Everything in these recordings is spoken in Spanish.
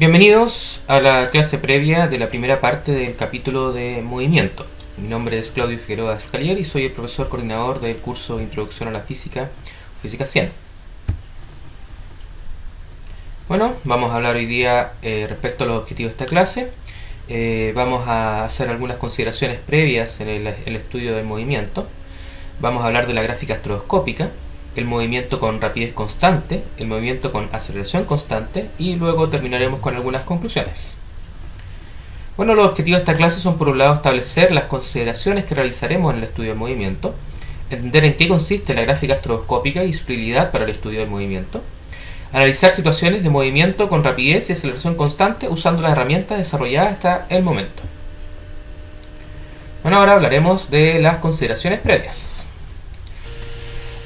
Bienvenidos a la clase previa de la primera parte del capítulo de movimiento. Mi nombre es Claudio Figueroa Escalier y soy el profesor coordinador del curso de Introducción a la Física, Física 100. Bueno, vamos a hablar hoy día respecto a los objetivos de esta clase. Vamos a hacer algunas consideraciones previas en el estudio del movimiento. Vamos a hablar de la gráfica estroboscópica, el movimiento con rapidez constante, el movimiento con aceleración constante y luego terminaremos con algunas conclusiones. Bueno, los objetivos de esta clase son por un lado establecer las consideraciones que realizaremos en el estudio del movimiento, entender en qué consiste la gráfica estroboscópica y su utilidad para el estudio del movimiento, analizar situaciones de movimiento con rapidez y aceleración constante usando las herramientas desarrolladas hasta el momento. Bueno, ahora hablaremos de las consideraciones previas.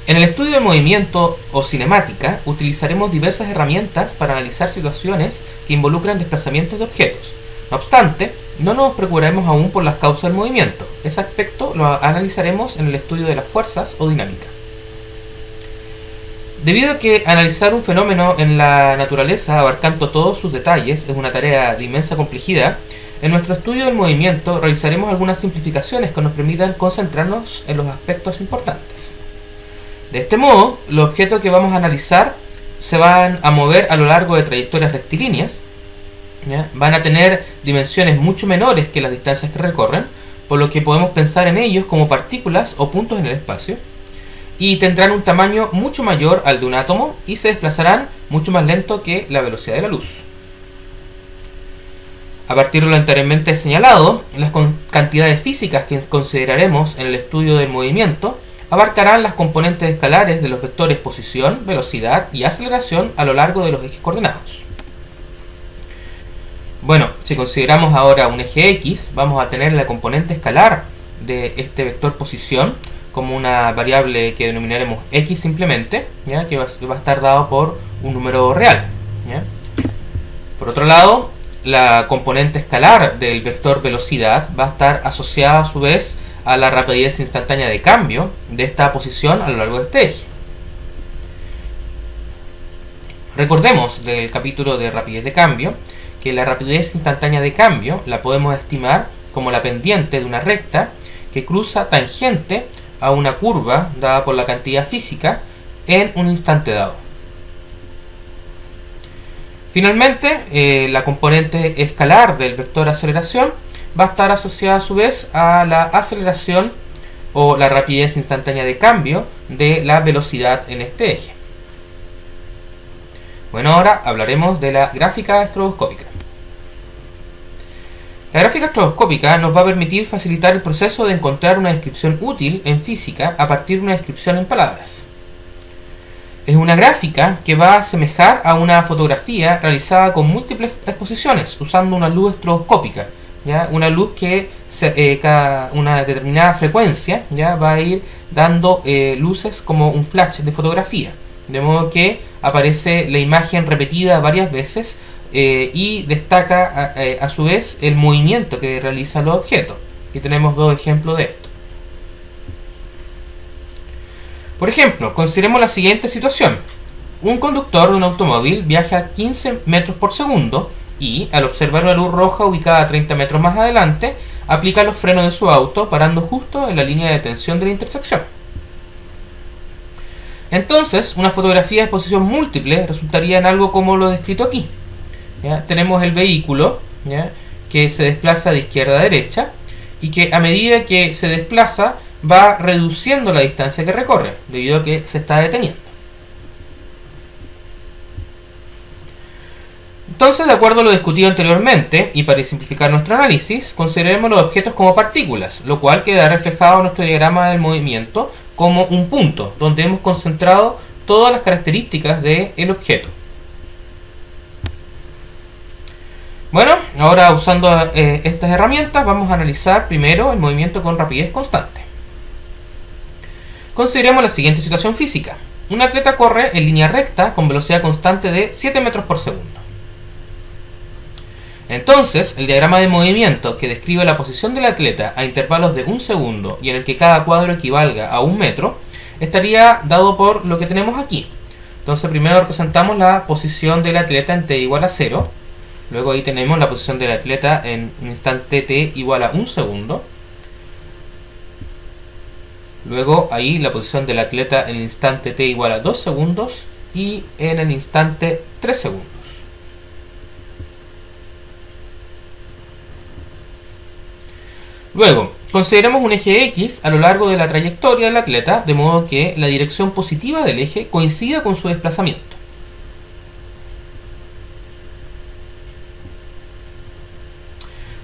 En el estudio del movimiento o cinemática utilizaremos diversas herramientas para analizar situaciones que involucran desplazamientos de objetos. No obstante, no nos preocuparemos aún por las causas del movimiento. Ese aspecto lo analizaremos en el estudio de las fuerzas o dinámica. Debido a que analizar un fenómeno en la naturaleza abarcando todos sus detalles es una tarea de inmensa complejidad, en nuestro estudio del movimiento realizaremos algunas simplificaciones que nos permitan concentrarnos en los aspectos importantes. De este modo, los objetos que vamos a analizar se van a mover a lo largo de trayectorias rectilíneas, ¿ya? Van a tener dimensiones mucho menores que las distancias que recorren, por lo que podemos pensar en ellos como partículas o puntos en el espacio, y tendrán un tamaño mucho mayor al de un átomo y se desplazarán mucho más lento que la velocidad de la luz. A partir de lo anteriormente señalado, las cantidades físicas que consideraremos en el estudio del movimiento abarcarán las componentes escalares de los vectores posición, velocidad y aceleración a lo largo de los ejes coordenados. Bueno, si consideramos ahora un eje X, vamos a tener la componente escalar de este vector posición como una variable que denominaremos X simplemente, ¿ya? Que va a estar dado por un número real, ¿ya? Por otro lado, la componente escalar del vector velocidad va a estar asociada a su vez a la rapidez instantánea de cambio de esta posición a lo largo de este eje. Recordemos del capítulo de rapidez de cambio que la rapidez instantánea de cambio la podemos estimar como la pendiente de una recta que cruza tangente a una curva dada por la cantidad física en un instante dado. Finalmente, la componente escalar del vector aceleración va a estar asociada a su vez a la aceleración o la rapidez instantánea de cambio de la velocidad en este eje. Bueno, ahora hablaremos de la gráfica estroboscópica. La gráfica estroboscópica nos va a permitir facilitar el proceso de encontrar una descripción útil en física a partir de una descripción en palabras. Es una gráfica que va a asemejar a una fotografía realizada con múltiples exposiciones usando una luz estroboscópica, ¿ya? Una luz que cada una determinada frecuencia, ¿ya? Va a ir dando luces como un flash de fotografía, de modo que aparece la imagen repetida varias veces y destaca a su vez el movimiento que realiza el objeto. Aquí tenemos dos ejemplos de esto. Por ejemplo, consideremos la siguiente situación. Un conductor de un automóvil viaja a 15 metros por segundo y, al observar una luz roja ubicada a 30 metros más adelante, aplica los frenos de su auto parando justo en la línea de detención de la intersección. Entonces, una fotografía de exposición múltiple resultaría en algo como lo descrito aquí, ¿ya? Tenemos el vehículo, ¿ya? Que se desplaza de izquierda a derecha y que a medida que se desplaza va reduciendo la distancia que recorre debido a que se está deteniendo. Entonces, de acuerdo a lo discutido anteriormente, y para simplificar nuestro análisis, consideremos los objetos como partículas, lo cual queda reflejado en nuestro diagrama del movimiento como un punto, donde hemos concentrado todas las características del objeto. Bueno, ahora usando estas herramientas vamos a analizar primero el movimiento con rapidez constante. Consideremos la siguiente situación física. Un atleta corre en línea recta con velocidad constante de 7 metros por segundo. Entonces, el diagrama de movimiento que describe la posición del atleta a intervalos de 1 segundo y en el que cada cuadro equivalga a 1 metro, estaría dado por lo que tenemos aquí. Entonces primero representamos la posición del atleta en t igual a 0, Luego ahí tenemos la posición del atleta en un instante t igual a 1 segundo. Luego ahí la posición del atleta en el instante t igual a 2 segundos y en el instante 3 segundos. Luego, consideremos un eje X a lo largo de la trayectoria del atleta, de modo que la dirección positiva del eje coincida con su desplazamiento.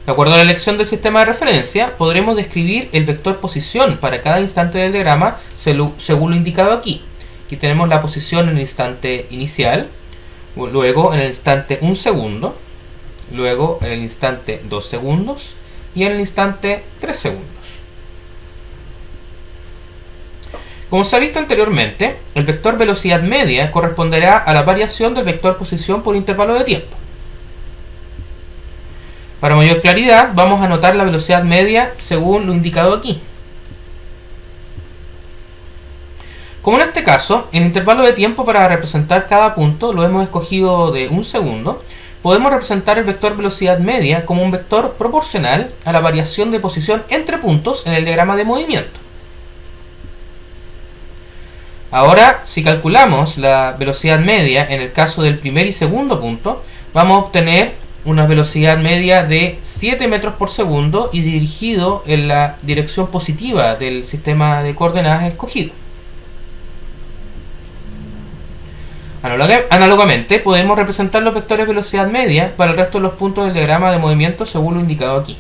De acuerdo a la elección del sistema de referencia, podremos describir el vector posición para cada instante del diagrama según lo indicado aquí. Aquí tenemos la posición en el instante inicial, luego en el instante 1 segundo, luego en el instante 2 segundos y en el instante 3 segundos. Como se ha visto anteriormente, el vector velocidad media corresponderá a la variación del vector posición por intervalo de tiempo. Para mayor claridad, vamos a anotar la velocidad media según lo indicado aquí. Como en este caso, el intervalo de tiempo para representar cada punto lo hemos escogido de 1 segundo, podemos representar el vector velocidad media como un vector proporcional a la variación de posición entre puntos en el diagrama de movimiento. Ahora, si calculamos la velocidad media en el caso del primer y segundo punto, vamos a obtener una velocidad media de 7 metros por segundo y dirigido en la dirección positiva del sistema de coordenadas escogido. Análogamente, podemos representar los vectores velocidad media para el resto de los puntos del diagrama de movimiento según lo indicado aquí.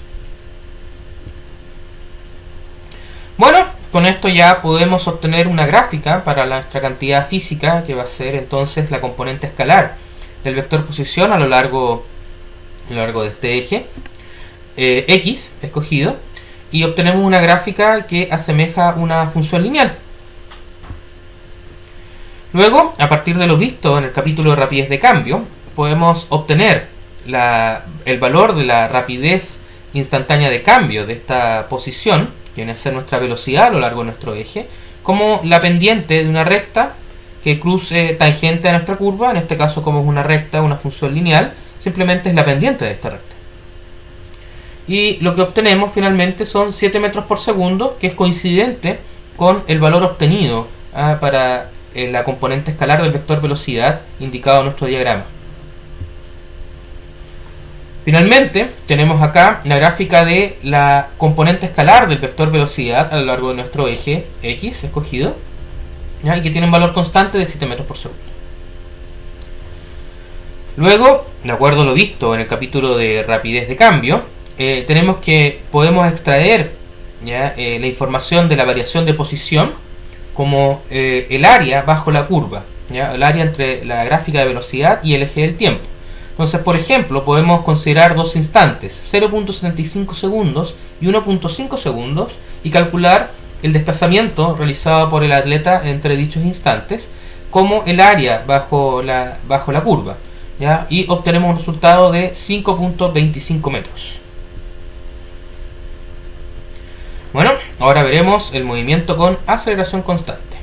Bueno, con esto ya podemos obtener una gráfica para nuestra cantidad física, que va a ser entonces la componente escalar del vector posición a lo largo de este eje X escogido, y obtenemos una gráfica que asemeja una función lineal. Luego, a partir de lo visto en el capítulo de rapidez de cambio, podemos obtener el valor de la rapidez instantánea de cambio de esta posición, que viene a ser nuestra velocidad a lo largo de nuestro eje, como la pendiente de una recta que cruce tangente a nuestra curva. En este caso, como es una recta, una función lineal, simplemente es la pendiente de esta recta. Y lo que obtenemos finalmente son 7 metros por segundo, que es coincidente con el valor obtenido para la componente escalar del vector velocidad indicado en nuestro diagrama. Finalmente, tenemos acá la gráfica de la componente escalar del vector velocidad a lo largo de nuestro eje X escogido, ¿ya? Y que tiene un valor constante de 7 metros por segundo. Luego, de acuerdo a lo visto en el capítulo de rapidez de cambio, tenemos que podemos extraer, ¿ya? La información de la variación de posición como el área bajo la curva, ¿ya? El área entre la gráfica de velocidad y el eje del tiempo. Entonces, por ejemplo, podemos considerar dos instantes, 0.75 segundos y 1.5 segundos, y calcular el desplazamiento realizado por el atleta entre dichos instantes como el área bajo la curva, ¿ya? Y obtenemos un resultado de 5.25 metros. Bueno, ahora veremos el movimiento con aceleración constante.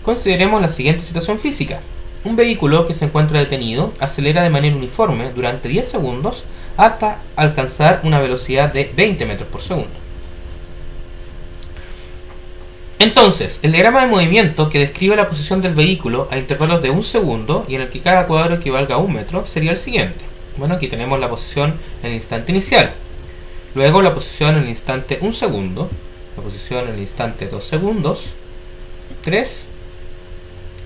Consideremos la siguiente situación física. Un vehículo que se encuentra detenido acelera de manera uniforme durante 10 segundos hasta alcanzar una velocidad de 20 metros por segundo. Entonces, el diagrama de movimiento que describe la posición del vehículo a intervalos de 1 segundo y en el que cada cuadro equivalga a 1 metro sería el siguiente. Bueno, aquí tenemos la posición en el instante inicial, luego la posición en el instante 1 segundo, la posición en el instante 2 segundos, 3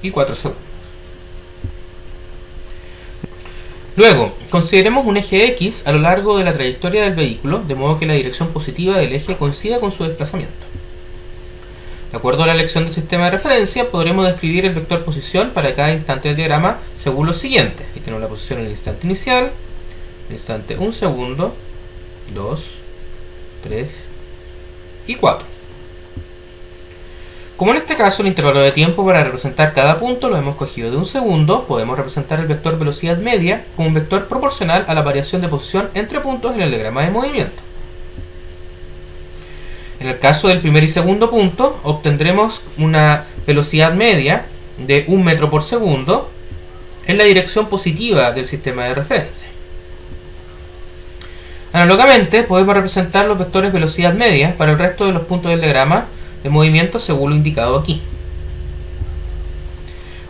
y 4 segundos. Luego, consideremos un eje X a lo largo de la trayectoria del vehículo, de modo que la dirección positiva del eje coincida con su desplazamiento. De acuerdo a la elección del sistema de referencia, podremos describir el vector posición para cada instante del diagrama según lo siguiente. Aquí tenemos la posición en el instante inicial, el instante 1 segundo, 2, 3 y 4. Como en este caso el intervalo de tiempo para representar cada punto lo hemos cogido de 1 segundo, podemos representar el vector velocidad media como un vector proporcional a la variación de posición entre puntos en el diagrama de movimiento. En el caso del primer y segundo punto, obtendremos una velocidad media de 1 metro por segundo en la dirección positiva del sistema de referencia. Análogamente, podemos representar los vectores velocidad media para el resto de los puntos del diagrama de movimiento según lo indicado aquí.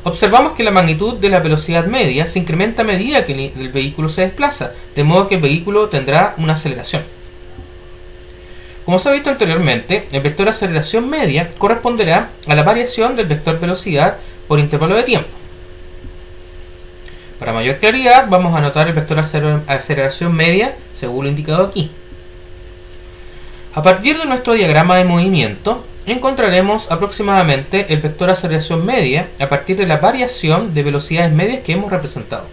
Observamos que la magnitud de la velocidad media se incrementa a medida que el vehículo se desplaza, de modo que el vehículo tendrá una aceleración. Como se ha visto anteriormente, el vector aceleración media corresponderá a la variación del vector velocidad por intervalo de tiempo. Para mayor claridad, vamos a anotar el vector aceleración media según lo indicado aquí. A partir de nuestro diagrama de movimiento, encontraremos aproximadamente el vector aceleración media a partir de la variación de velocidades medias que hemos representado.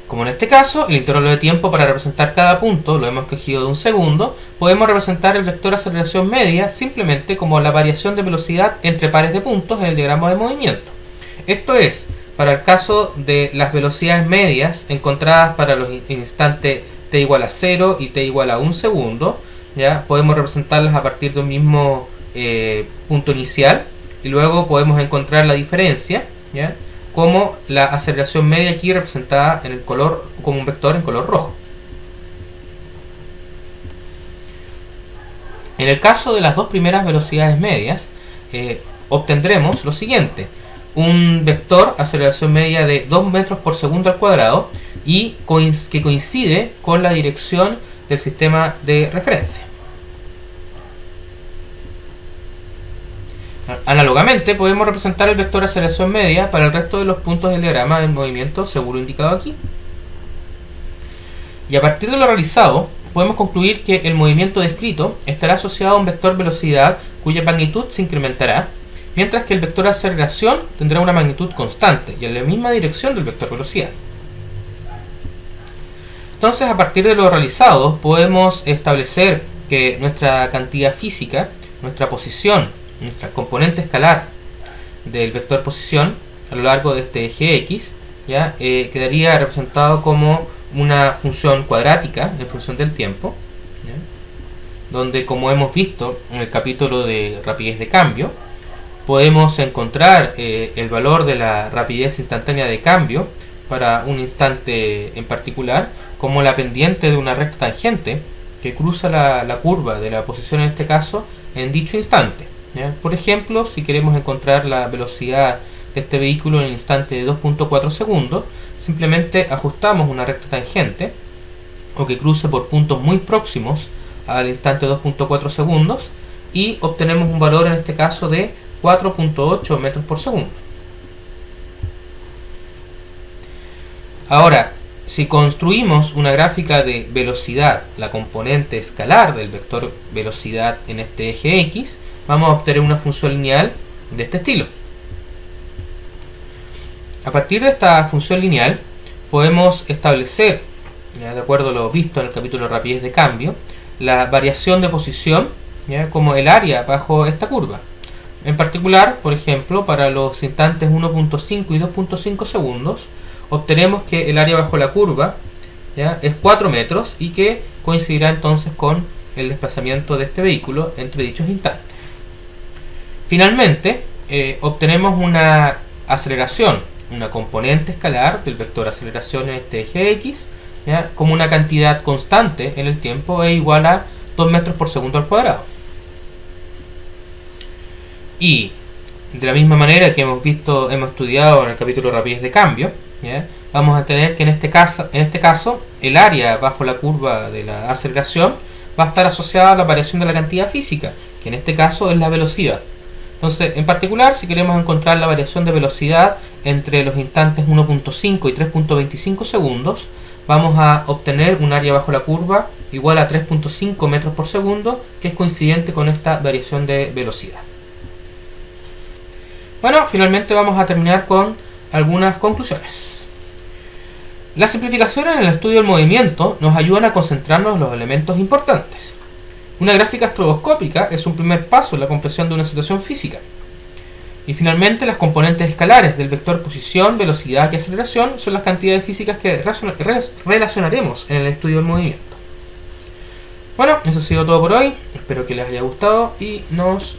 Como en este caso, el intervalo de tiempo para representar cada punto lo hemos cogido de 1 segundo, podemos representar el vector aceleración media simplemente como la variación de velocidad entre pares de puntos en el diagrama de movimiento. Esto es, para el caso de las velocidades medias encontradas para los instantes t igual a 0 y t igual a 1 segundo, ¿ya? Podemos representarlas a partir de un mismo punto inicial y luego podemos encontrar la diferencia, ¿ya? Como la aceleración media aquí representada en el color como un vector en color rojo. En el caso de las dos primeras velocidades medias, obtendremos lo siguiente: un vector aceleración media de 2 metros por segundo al cuadrado y que coincide con la dirección del sistema de referencia. Análogamente, podemos representar el vector aceleración media para el resto de los puntos del diagrama del movimiento según lo indicado aquí. Y a partir de lo realizado, podemos concluir que el movimiento descrito estará asociado a un vector velocidad cuya magnitud se incrementará, mientras que el vector aceleración tendrá una magnitud constante y en la misma dirección del vector velocidad. Entonces, a partir de lo realizado, podemos establecer que nuestra cantidad física, nuestra posición, nuestra componente escalar del vector posición a lo largo de este eje X, ¿ya? Quedaría representado como una función cuadrática en función del tiempo, ¿ya? Donde, como hemos visto en el capítulo de rapidez de cambio, podemos encontrar el valor de la rapidez instantánea de cambio para un instante en particular como la pendiente de una recta tangente que cruza la curva de la posición en este caso en dicho instante, ¿ya? Por ejemplo, si queremos encontrar la velocidad de este vehículo en el instante de 2.4 segundos, simplemente ajustamos una recta tangente o que cruce por puntos muy próximos al instante 2.4 segundos y obtenemos un valor en este caso de 4.8 metros por segundo. Ahora, si construimos una gráfica de velocidad, la componente escalar del vector velocidad en este eje X, vamos a obtener una función lineal de este estilo. A partir de esta función lineal podemos establecer, ¿ya? De acuerdo a lo visto en el capítulo de rapidez de cambio, la variación de posición, ¿ya? Como el área bajo esta curva. En particular, por ejemplo, para los instantes 1.5 y 2.5 segundos, obtenemos que el área bajo la curva, ¿ya? Es 4 metros y que coincidirá entonces con el desplazamiento de este vehículo entre dichos instantes. Finalmente, obtenemos una aceleración, una componente escalar del vector aceleración en este eje X, ¿ya? Como una cantidad constante en el tiempo e igual a 2 metros por segundo al cuadrado. Y de la misma manera que hemos estudiado en el capítulo de rapidez de cambio, ¿ya? Vamos a tener que en este caso el área bajo la curva de la aceleración va a estar asociada a la variación de la cantidad física, que en este caso es la velocidad. Entonces, en particular, si queremos encontrar la variación de velocidad entre los instantes 1.5 y 3.25 segundos, vamos a obtener un área bajo la curva igual a 3.5 metros por segundo, que es coincidente con esta variación de velocidad. Bueno, finalmente vamos a terminar con algunas conclusiones. Las simplificaciones en el estudio del movimiento nos ayudan a concentrarnos en los elementos importantes. Una gráfica estroboscópica es un primer paso en la comprensión de una situación física. Y finalmente, las componentes escalares del vector posición, velocidad y aceleración son las cantidades físicas que relacionaremos en el estudio del movimiento. Bueno, eso ha sido todo por hoy. Espero que les haya gustado y nos